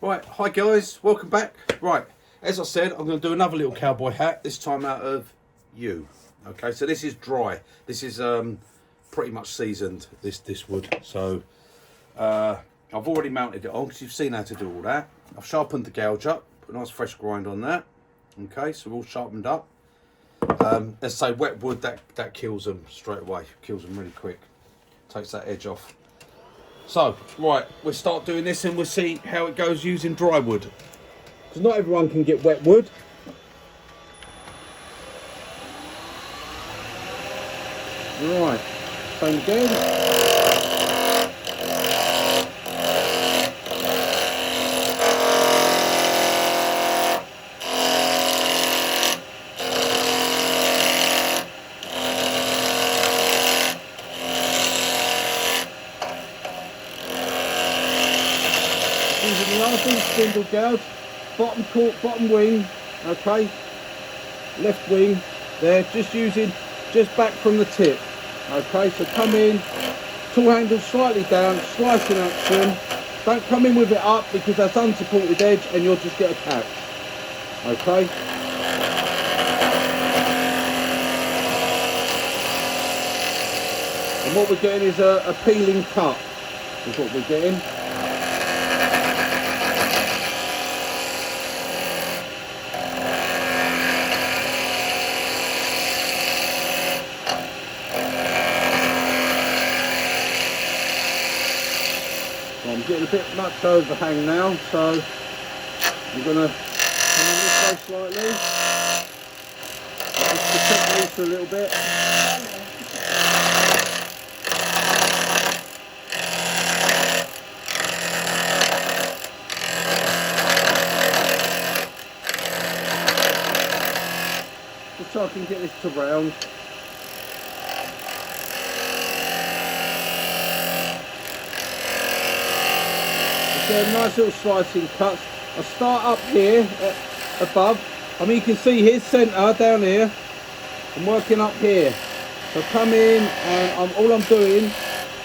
Right, hi guys, welcome back. Right, as I said, I'm going to do another little cowboy hat, this time out of yew. Okay, so this is dry. This is pretty much seasoned, this wood. So I've already mounted it on because you've seen how to do all that. I've sharpened the gouge up, put a nice fresh grind on that. Okay, so all sharpened up. Let's say wet wood, that kills them straight away, kills them really quick. Takes that edge off. So, right, we'll start doing this and we'll see how it goes using dry wood. Because not everyone can get wet wood. Right, same again. Using the last spindle gouge, bottom wing, okay, left wing there, just back from the tip, okay, so come in, tool handle slightly down, slicing action, don't come in with it up because that's unsupported edge and you'll just get a catch, okay. And what we're getting is a peeling cut, is what we're getting. I'm getting a bit much overhang now, so I'm going to come in this way slightly. Just protect these a little bit. Just so I can get this to round. Nice little slicing cuts. I start up here above. I mean, you can see his centre down here. I'm working up here. So I come in and all I'm doing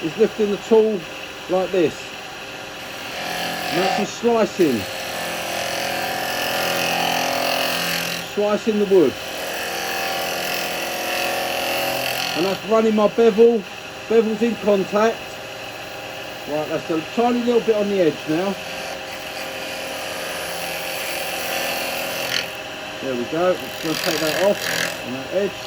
is lifting the tool like this. And actually slicing the wood. And that's running my bevel's in contact. Right, that's a tiny little bit on the edge now. There we go. I'm just going to take that off on that edge.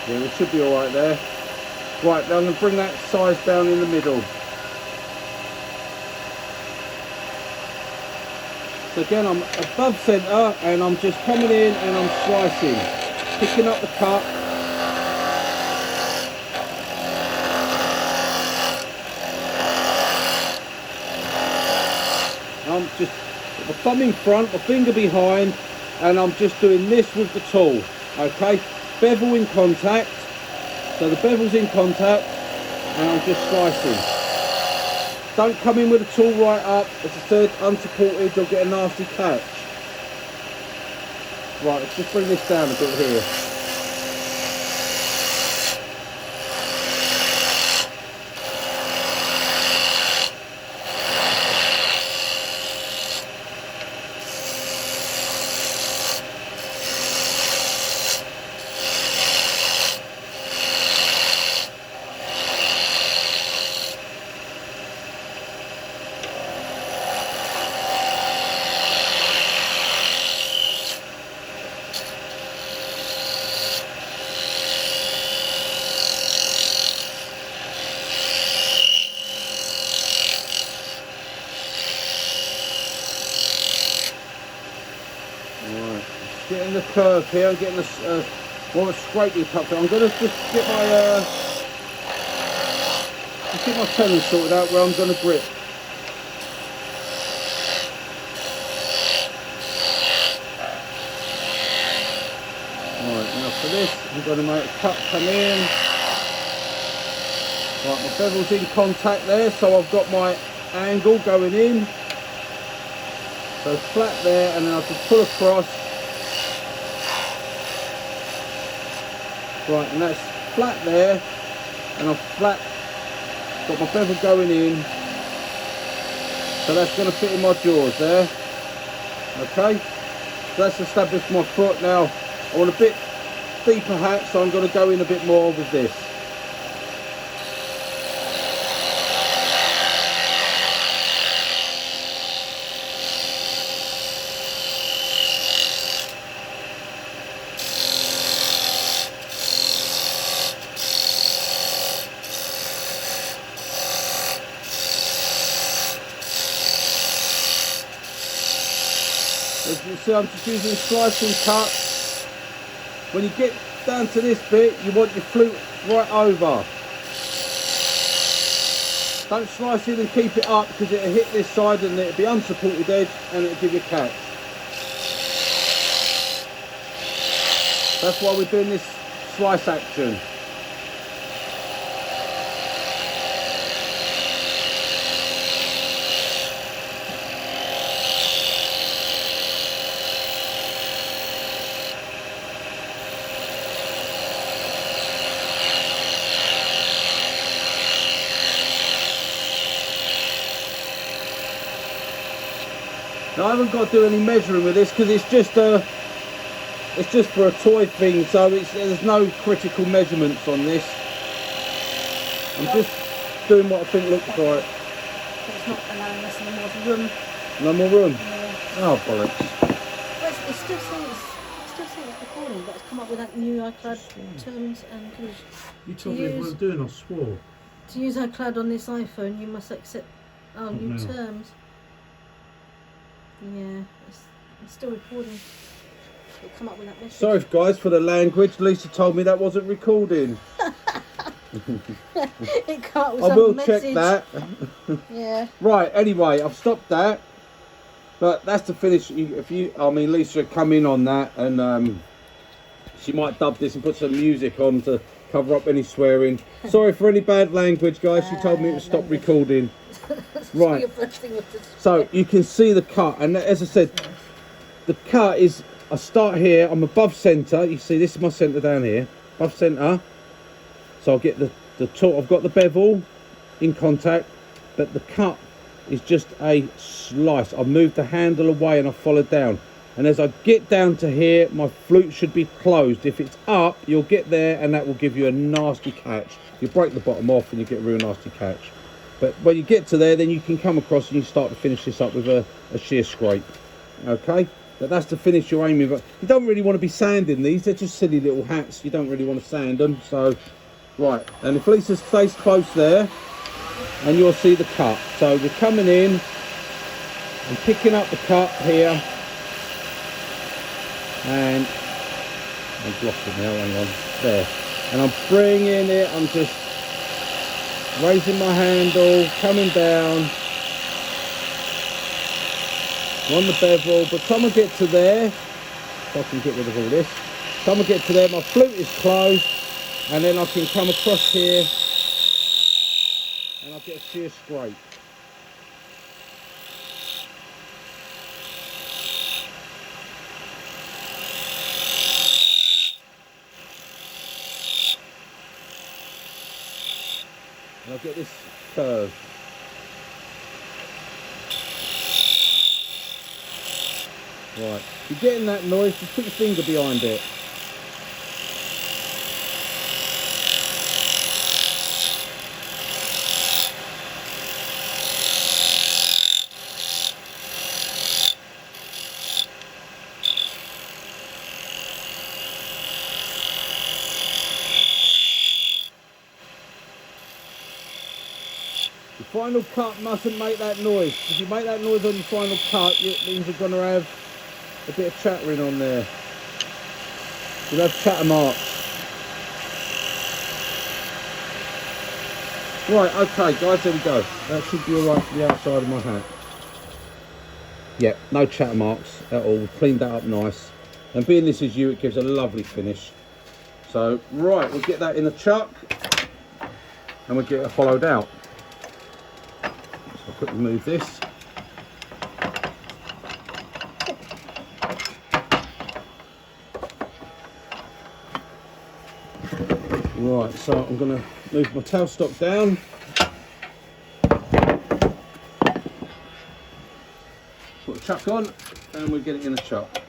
Yeah, we should be alright there. Right, now I'm going to bring that size down in the middle. So again, I'm above centre and I'm just coming in and I'm slicing. Picking up the cut. I'm just my thumb in front, my finger behind, and I'm just doing this with the tool. Okay, bevel in contact. So the bevel's in contact, and I'm just slicing. Don't come in with the tool right up. As I said, unsupported, you'll get a nasty catch. Right, let's just bring this down a bit here. Getting the curve here, I'm getting the more scrapey cut. I'm going to just get my tenon sorted out where I'm going to grip. Alright, now for this, I'm going to make a cut come in. Right, my bevel's in contact there, so I've got my angle going in. So flat there, and then I just pull across. Right, and that's flat there, and I've got my bevel going in, So that's going to fit in my jaws there. Okay, so that's established my foot. Now I want a bit deeper hat, so I'm going to go in a bit more with this. As you see, I'm just using slicing cut. When you get down to this bit, you want your flute right over. Don't slice in and keep it up, because it'll hit this side and it'll be unsupported edge and it'll give you a catch. That's why we're doing this slice action. Now I haven't got to do any measuring with this, because it's just for a toy thing, so there's no critical measurements on this. I'm just doing what I think looks right. It's not allowing us any more room. No more room? Yeah. Oh, bollocks. But it's still saying it's recording, but it's come up with that new iCloud terms and conditions. You told me what I'm doing, I swore. To use iCloud on this iPhone, you must accept our new now? terms. Yeah, it's still recording. It'll come up with that message. Sorry guys for the language, Lisa told me that wasn't recording. It can't with I some will message. check that. Yeah. Right, anyway, I've stopped that. But that's the finish. I mean, Lisa would come in on that, and she might dub this and put some music on to cover up any swearing. Sorry for any bad language, guys. She told me to stop recording. Right. So you can see the cut, and as I said, the cut is, I start here, I'm above centre. You see, this is my centre down here, above centre. So I'll get the top, I've got the bevel in contact, but the cut is just a slice. I've moved the handle away and I've followed down. And as I get down to here, my flute should be closed. If it's up, you'll get there and that will give you a nasty catch. You break the bottom off and you get a real nasty catch. But when you get to there, then you can come across and you start to finish this up with a shear scrape. Okay? But that's the finish you're aiming for. You don't really want to be sanding these. They're just silly little hats. You don't really want to sand them. So, right. And if Lisa stays close there, and you'll see the cut. So we're coming in and picking up the cut here. And I've lost it now, hang on. There. And I'm bringing it, I'm just raising my handle, coming down on the bevel, but time I get to there, if I can get rid of all this, time I get to there, my flute is closed, and then I can come across here and I'll get a shear scrape. And I'll get this curve. Right, if you're getting that noise, just put your finger behind it. Your final cut mustn't make that noise. If you make that noise on your final cut, it means you're going to have a bit of chattering on there. You'll have chatter marks. Right, okay guys, there we go. That should be alright for the outside of my hat. Yep, no chatter marks at all. We've cleaned that up nice. And being this is you, it gives a lovely finish. So, right, we'll get that in the chuck and we'll get it hollowed out. So I'll quickly move this. Right, so I'm going to move my tailstock down. chuck on and we'll get it in the chop.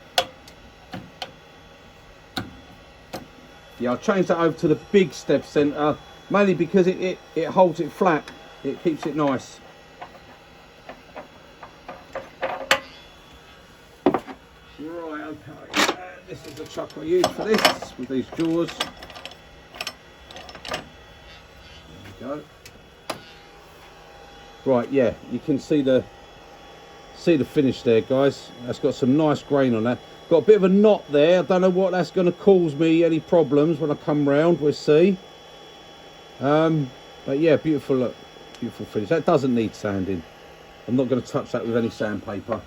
Yeah, I'll change that over to the big step centre, mainly because it holds it flat. It keeps it nice. Right, okay. This is the chuck I use for this, with these jaws. There we go. Right, yeah, you can see the finish there, guys. That's got some nice grain on that. Got a bit of a knot there. I don't know what that's going to cause me any problems when I come round. We'll see. But yeah, beautiful look, beautiful finish. That doesn't need sanding. I'm not going to touch that with any sandpaper.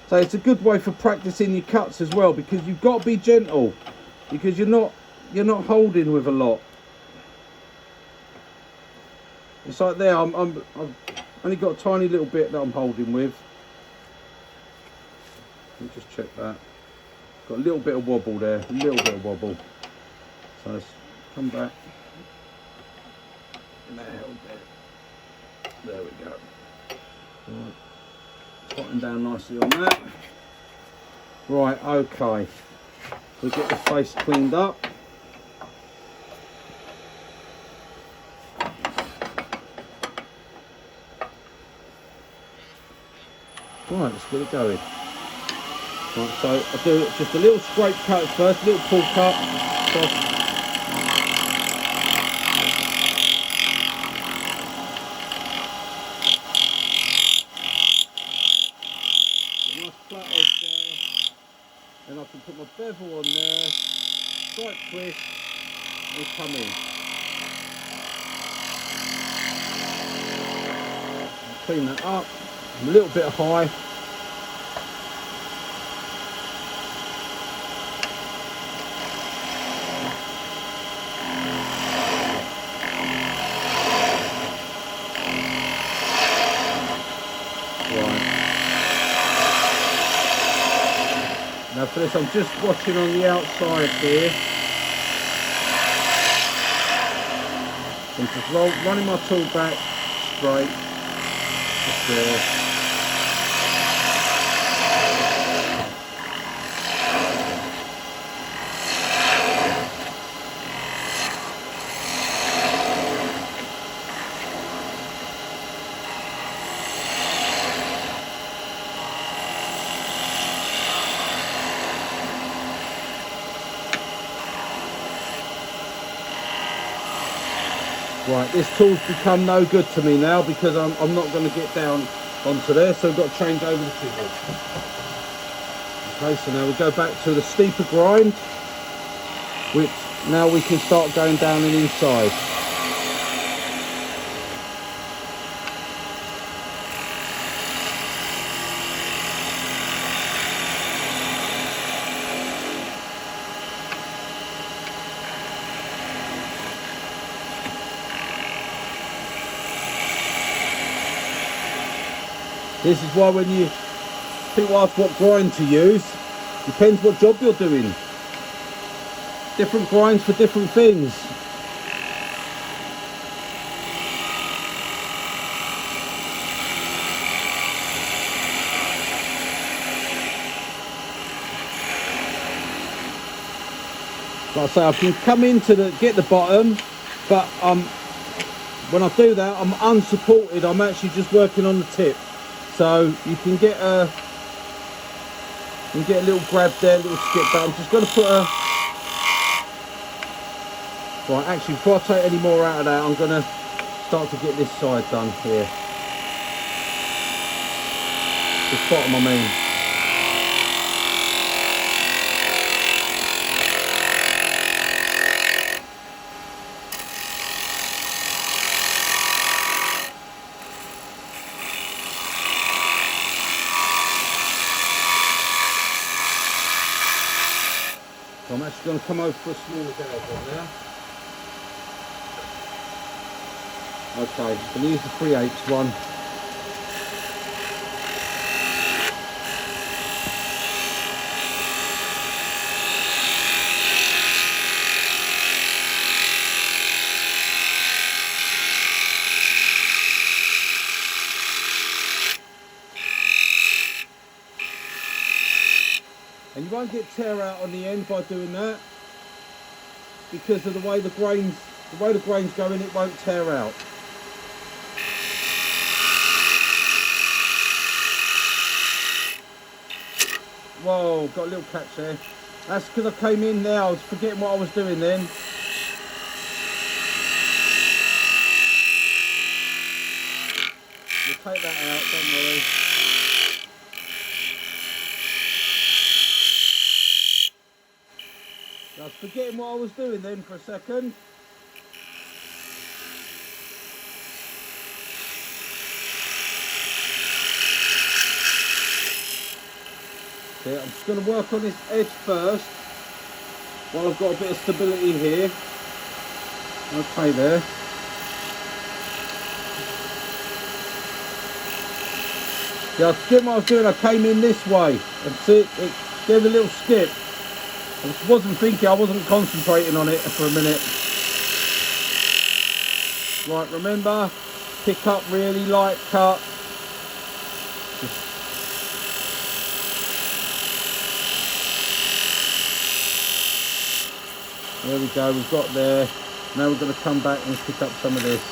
So it's a good way for practicing your cuts as well, because you've got to be gentle, because you're not holding with a lot. It's like there, I've only got a tiny little bit that I'm holding with. Let me just check that. Got a little bit of wobble there, a little bit of wobble. So let's come back. There we go. Right. Tighten down nicely on that. Right, okay. We get the face cleaned up. Right, let's get it going. Right, so I do just a little scrape cut first, a little pull cut. Nice flat edge there. Then I can put my bevel on there, slight twist, and come in. I'll clean that up. I'm a little bit high. Now for this, I'm just watching on the outside here. I'm just running my tool back straight, just there. Right, this tool's become no good to me now because I'm not going to get down onto there, so I've got to change over the chisel. Okay, so now we go back to the steeper grind, which now we can start going down and inside. This is why when people ask what grind to use, depends what job you're doing. Different grinds for different things. Like I say, I can come in to get the bottom, but when I do that, I'm unsupported. I'm actually just working on the tip. So you can get a little grab there, a little skip, but I'm just going to put a... Right, actually, before I take any more out of that, I'm going to start to get this side done here. This bottom, I mean. So I'm actually going to come over for a smaller gouge on now. Okay, I'm going to use the 3/8 one. won't get tear out on the end by doing that, because of the way the grains go in, it won't tear out. Whoa, got a little catch there. That's because I came in there, I was forgetting what I was doing then. We'll take that out, don't worry. I was forgetting what I was doing then for a second. Okay, I'm just going to work on this edge first while I've got a bit of stability here. Okay there. Yeah, I forget what I was doing. I came in this way and see it gave a little skip. I just wasn't thinking, I wasn't concentrating on it for a minute. Right, remember, pick up really light cut. There we go, we've got there. Now we're going to come back and pick up some of this.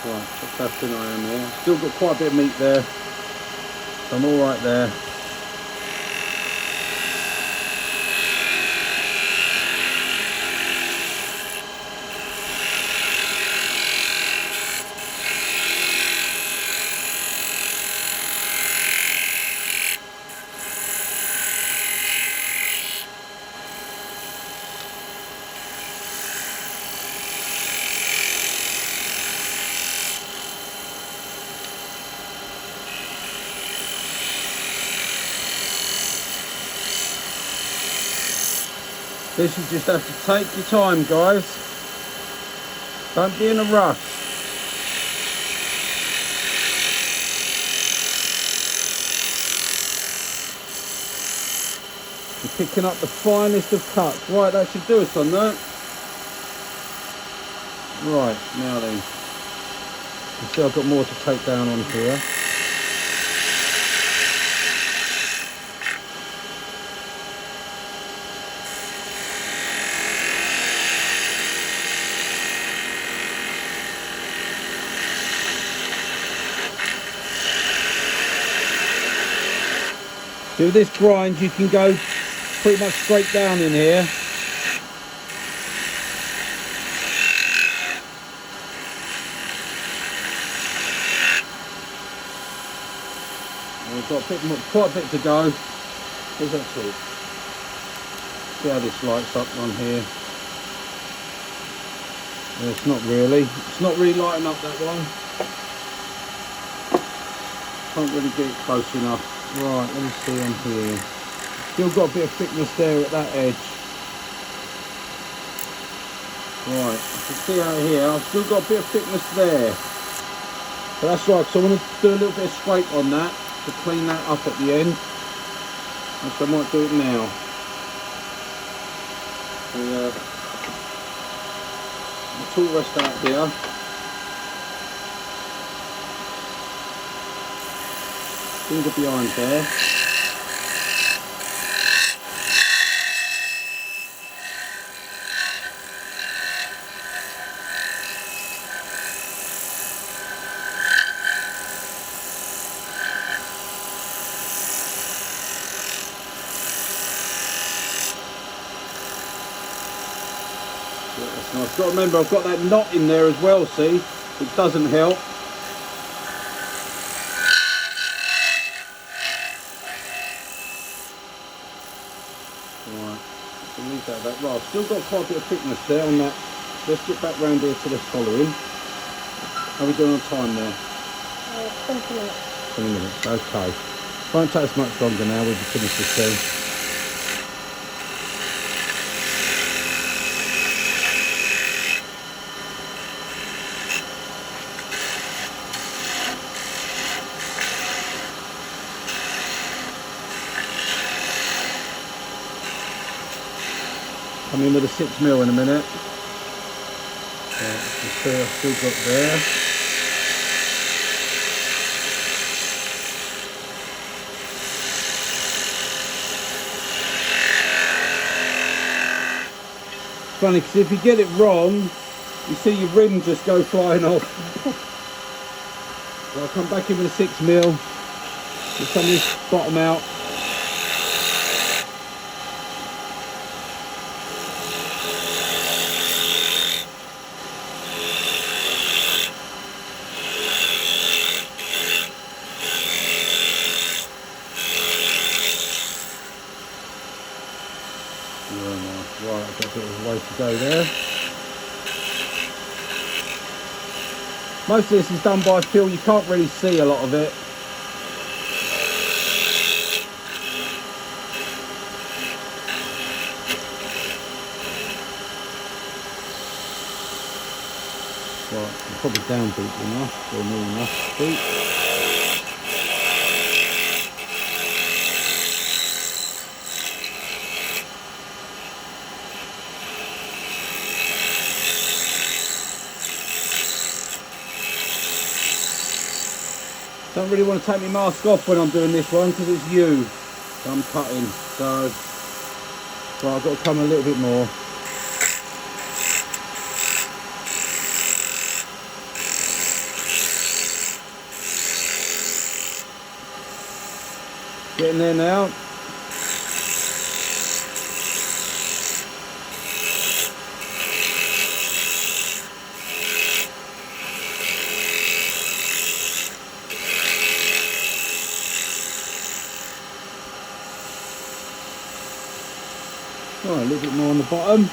Right, that's how thin I am here. Still got quite a bit of meat there. So I'm all right there. This you just have to take your time, guys. Don't be in a rush. You're picking up the finest of cuts. Right, that should do us on that. Right, now then. You see I've got more to take down on here. So with this grind you can go pretty much straight down in here. And we've got quite a bit to go. Here's that tool. See how this lights up on here. It's not really lighting up that one. Can't really get it close enough. Right, let me see on here. Still got a bit of thickness there at that edge. Right, you can see out here, I've still got a bit of thickness there. But that's right, so I want to do a little bit of scrape on that to clean that up at the end. So I might do it now. The tool rest out here. Finger behind there. Yeah, that's nice. Got to remember, I've got that knot in there as well. See, it doesn't help. Right, so leave that. Right, I've still got quite a bit of thickness there on that. Let's get back round here to the following. How are we doing on time there? 20 minutes. 20 minutes, okay. Won't take us much longer now, we'll be finished this soon. Come in with a 6mm in a minute. Right, you see I've still got there. It's funny because if you get it wrong, you see your rim just go flying off. So I'll come back in with a 6mm, get some of this bottom out. Right, I've got a bit of a way to go there. Most of this is done by feel, you can't really see a lot of it. Right, I'm probably down deep enough, or near enough deep. Don't really want to take my mask off when I'm doing this one because it's you that I'm cutting, so I've got to come a little bit more. Getting there now. Oh, a little bit more on the bottom.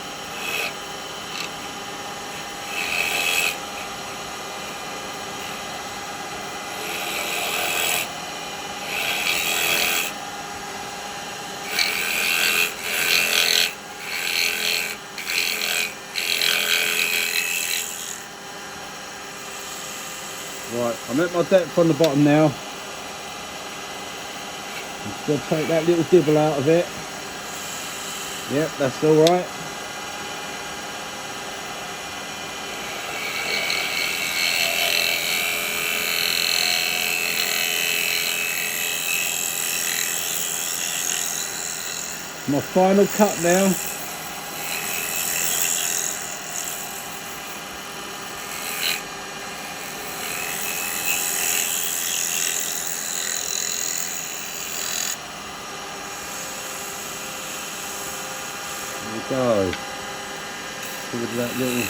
Right, I'm at my depth on the bottom now. I'm just going to take that little dibble out of it. Yep, that's all right. My final cut now. Go with that little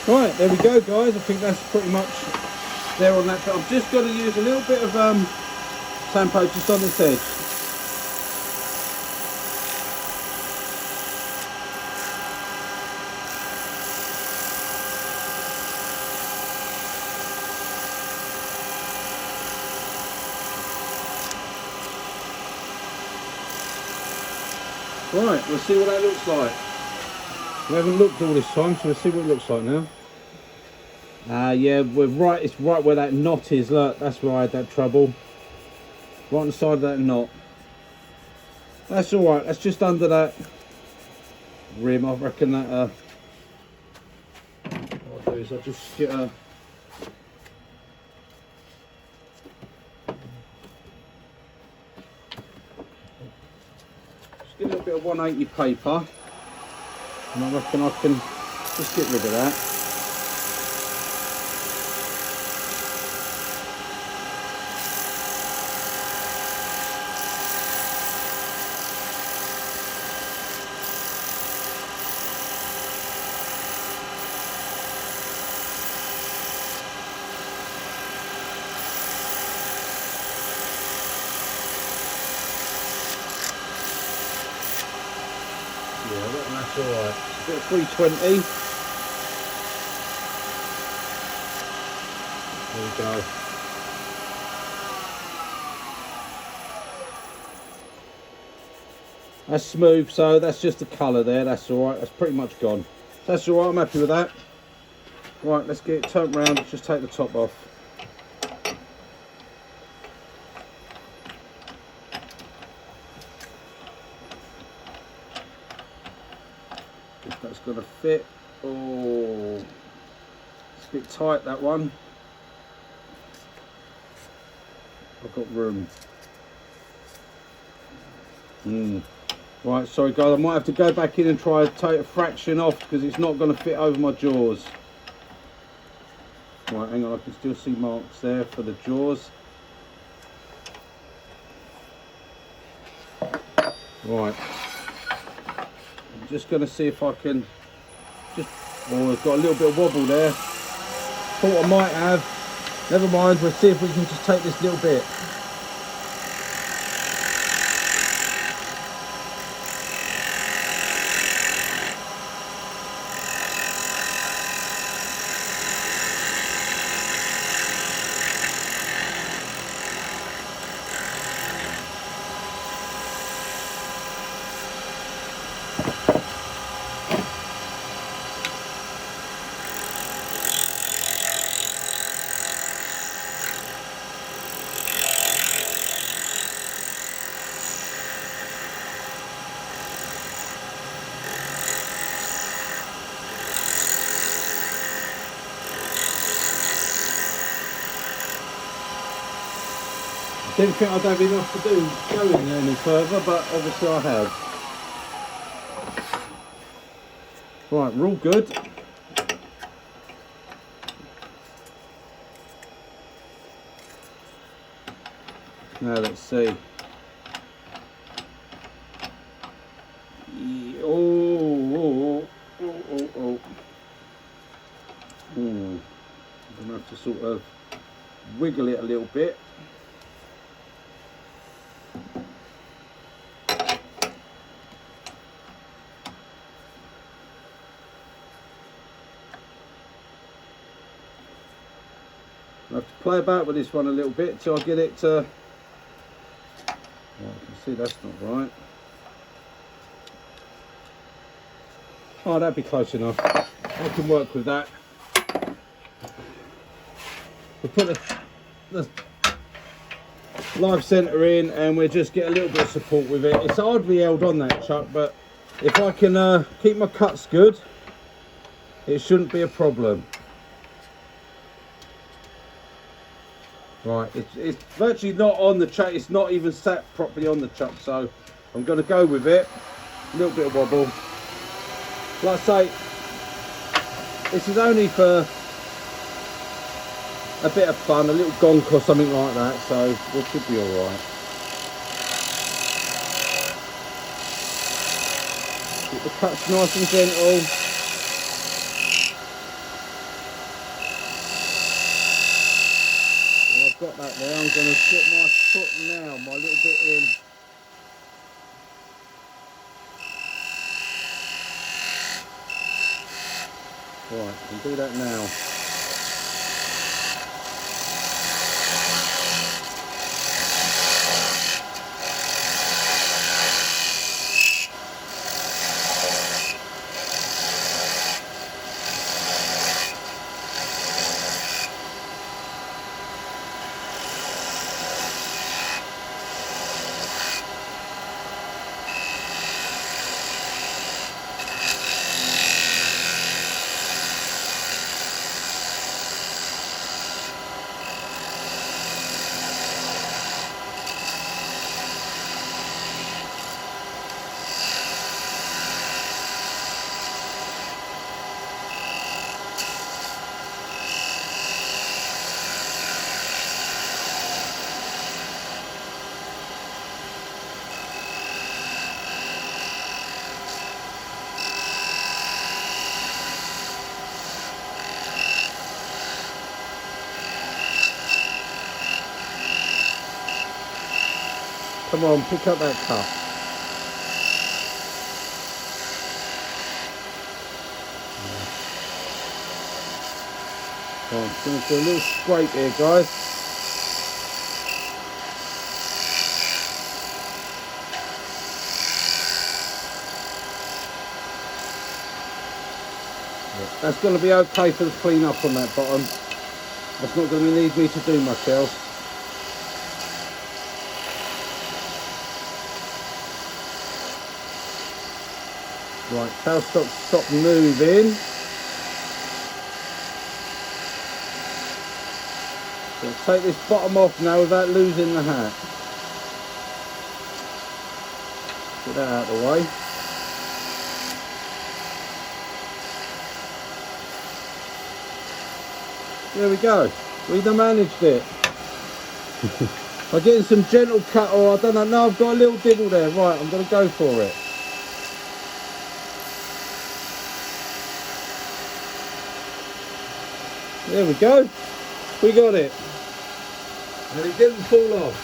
right, there we go guys. I think that's pretty much there on that. I'm just going to use a little bit of sandpaper just on this edge. Right, we'll see what that looks like. We haven't looked all this time, so we'll see what it looks like now. Yeah, we're right. It's right where that knot is. Look, that's where I had that trouble. Right on the side of that knot. That's all right. That's just under that rim. I reckon that. What I'll do is I'll just get a. A little bit of 180 paper, and I reckon I can just get rid of that. Yeah, I reckon that's alright. It's a bit of 320. There we go. That's smooth, so that's just the colour there. That's alright. That's pretty much gone. So that's alright, I'm happy with that. Right, let's get it turned round. Let's just take the top off. going to fit. Oh, it's a bit tight, that one. I've got room. Right, sorry guys, I might have to go back in and try to take a fraction off because it's not going to fit over my jaws. Right, hang on, I can still see marks there for the jaws. Right, I'm just going to see if I can oh, I've got a little bit of wobble there. Thought I might have. Never mind, we'll see if we can just take this little bit. I didn't think I'd have enough to do going any further, but obviously I have. Right, we're all good. Now let's see. Oh. I'm gonna have to sort of wiggle it a little bit. I have to play about with this one a little bit till I get it to... Oh, I can see that's not right. Oh, that'd be close enough. I can work with that. We'll put the live centre in and we'll just get a little bit of support with it. It's hardly held on that chuck, but if I can keep my cuts good, it shouldn't be a problem. Right, it's virtually not on the chuck, it's not even sat properly on the chuck, so I'm going to go with it. A little bit of wobble. Like I say, this is only for a bit of fun, a little gonk or something like that, so we should be alright. Keep the cuts nice and gentle. Got that there, I'm going to put my foot now, my little bit in. Right, I can do that now. Come on, pick up that cup. Come on, I'm going to do a little scrape here, guys. That's going to be okay for the clean up on that bottom. That's not going to need me to do much else. Right, tailstock stop moving. So take this bottom off now without losing the hat. Get that out of the way. There we go. We done managed it. I'm getting some gentle cut, or I don't know. No, I've got a little dibble there. Right, I'm going to go for it. There we go. We got it. And it didn't fall off.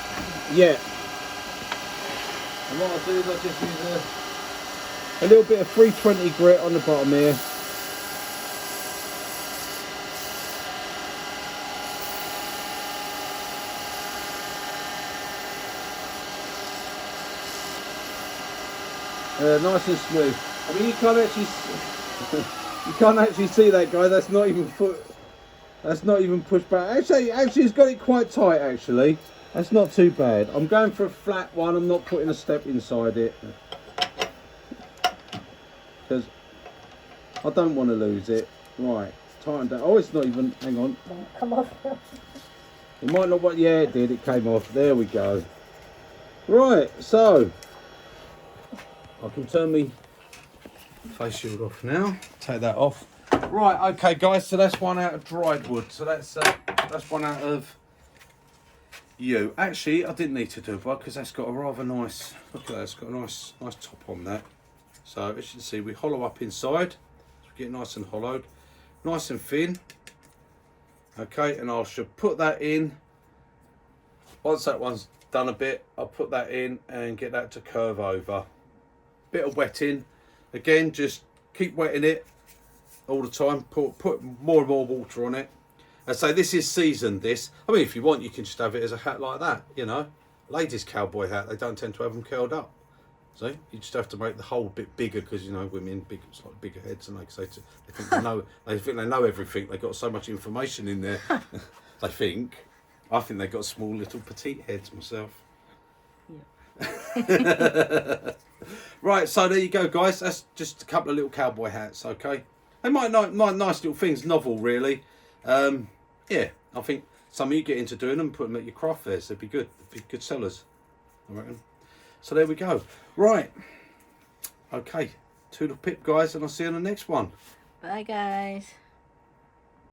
Yeah. And what I'll do is I'll just use a little bit of 320 grit on the bottom here. Nice and smooth. I mean, you can't actually see that, guy. That's not even pushed back. Actually, it's got it quite tight. Actually, that's not too bad. I'm going for a flat one. I'm not putting a step inside it because I don't want to lose it. Right, tighten down. Oh, it's not even. Hang on. Come off. It might not. What? Yeah, it did. It came off. There we go. Right, so I can turn me face shield off now. Take that off. Right, okay, guys. So that's one out of dried wood. So that's one out of you. Actually, I didn't need to do one because that's got a rather nice. Look at that. It's got a nice top on that. So as you can see, we hollow up inside. So we get nice and hollowed, nice and thin. Okay, and I should put that in. Once that one's done a bit, I'll put that in and get that to curve over. Bit of wetting. Again, just keep wetting it all the time. Put more and more water on it. And so this is seasoned, this. I mean, if you want, you can just have it as a hat like that, you know. Ladies' cowboy hat, they don't tend to have them curled up. So you just have to make the hole a bit bigger because, you know, women, it's like bigger heads, and they think they know everything. They've got so much information in there. They think. I think they've got small little petite heads myself. Yeah. Right, so there you go, guys. That's just a couple of little cowboy hats, okay? They might nice little things, novel, really. Yeah, I think some of you get into doing them, put them at your craft fairs. They'd be good. They'd be good sellers, I reckon. So there we go. Right. Okay. Toodle pip, guys, and I'll see you on the next one. Bye, guys.